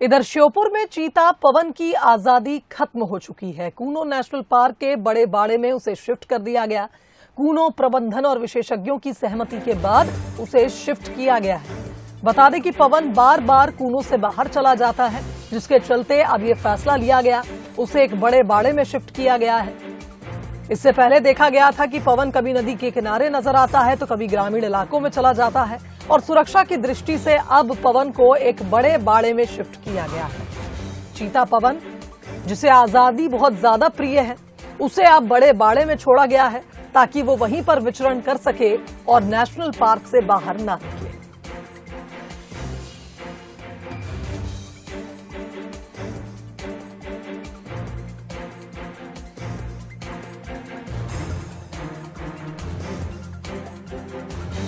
इधर श्योपुर में चीता पवन की आजादी खत्म हो चुकी है। कूनो नेशनल पार्क के बड़े बाड़े में उसे शिफ्ट कर दिया गया। कूनो प्रबंधन और विशेषज्ञों की सहमति के बाद उसे शिफ्ट किया गया है। बता दें कि पवन बार बार कूनो से बाहर चला जाता है, जिसके चलते अब ये फैसला लिया गया, उसे एक बड़े बाड़े में शिफ्ट किया गया है। इससे पहले देखा गया था कि पवन कभी नदी के किनारे नजर आता है तो कभी ग्रामीण इलाकों में चला जाता है और सुरक्षा की दृष्टि से अब पवन को एक बड़े बाड़े में शिफ्ट किया गया है। चीता पवन, जिसे आजादी बहुत ज्यादा प्रिय है, उसे अब बड़े बाड़े में छोड़ा गया है ताकि वो वहीं पर विचरण कर सके और नेशनल पार्क से बाहर ना निकले।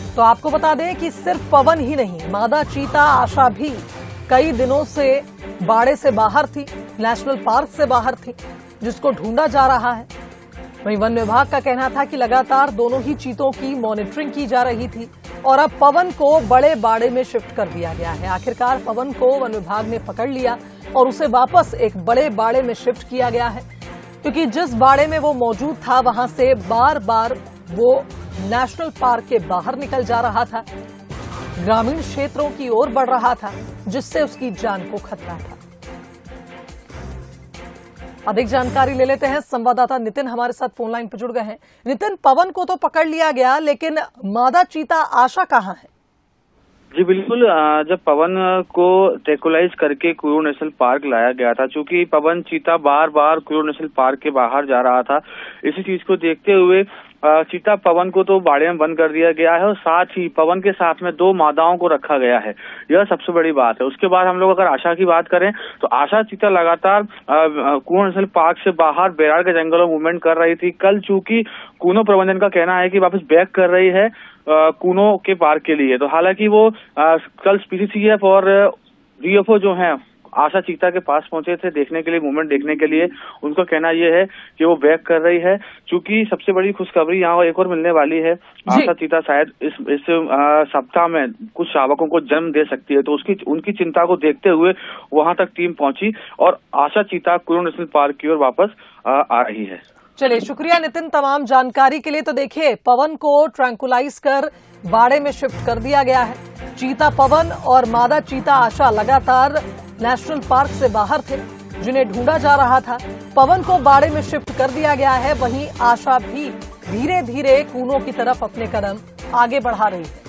तो आपको बता दें कि सिर्फ पवन ही नहीं, मादा चीता आशा भी कई दिनों से बाड़े से बाहर थी, नेशनल पार्क से बाहर थी, जिसको ढूंढा जा रहा है। वहीं वन विभाग का कहना था कि लगातार दोनों ही चीतों की मॉनिटरिंग की जा रही थी और अब पवन को बड़े बाड़े में शिफ्ट कर दिया गया है। आखिरकार पवन को वन विभाग ने पकड़ लिया और उसे वापस एक बड़े बाड़े में शिफ्ट किया गया है, क्योंकि जिस बाड़े में वो मौजूद था वहां से बार बार वो नेशनल पार्क के बाहर निकल जा रहा था, ग्रामीण क्षेत्रों की ओर बढ़ रहा था, जिससे उसकी जान को खतरा था। अधिक जानकारी ले लेते हैं, संवाददाता नितिन हमारे साथ फोन लाइन पर जुड़ गए हैं। नितिन, पवन को तो पकड़ लिया गया, लेकिन मादा चीता आशा कहाँ है? जी बिल्कुल, जब पवन को ट्रैंकुलाइज करके कुल्लू नेशनल पार्क लाया गया था, चूंकि पवन चीता बार बार कुल्लू नेशनल पार्क के बाहर जा रहा था, इसी चीज को देखते हुए चीता पवन को तो बाड़े में बंद कर दिया गया है और साथ ही पवन के साथ में 2 मादाओं को रखा गया है। यह सबसे बड़ी बात है। उसके बाद हम लोग अगर आशा की बात करें तो आशा चीता लगातार कुल्लू नेशनल पार्क से बाहर बेराड़ के जंगलों में मूवमेंट कर रही थी। कल चूंकि कूनो प्रबंधन का कहना है कि वापस बैक कर रही है कूनो के पार्क के लिए, तो हालांकि वो कल पीसीसीएफ और डीएफओ जो हैं आशा चीता के पास पहुंचे थे देखने के लिए, मूवमेंट देखने के लिए। उनका कहना यह है कि वो बैक कर रही है। चूंकि सबसे बड़ी खुशखबरी यहाँ एक और मिलने वाली है, आशा चीता शायद इस सप्ताह में कुछ शावकों को जन्म दे सकती है, तो उनकी चिंता को देखते हुए वहां तक टीम पहुंची और आशा चीता कुल्लू नेशनल पार्क की ओर वापस आ रही है। चलिए, शुक्रिया नितिन तमाम जानकारी के लिए। तो देखिए, पवन को ट्रैंकुलाइज कर बाड़े में शिफ्ट कर दिया गया है। चीता पवन और मादा चीता आशा लगातार नेशनल पार्क से बाहर थे, जिन्हें ढूंढा जा रहा था। पवन को बाड़े में शिफ्ट कर दिया गया है, वहीं आशा भी धीरे धीरे कूनो की तरफ अपने कदम आगे बढ़ा रही है।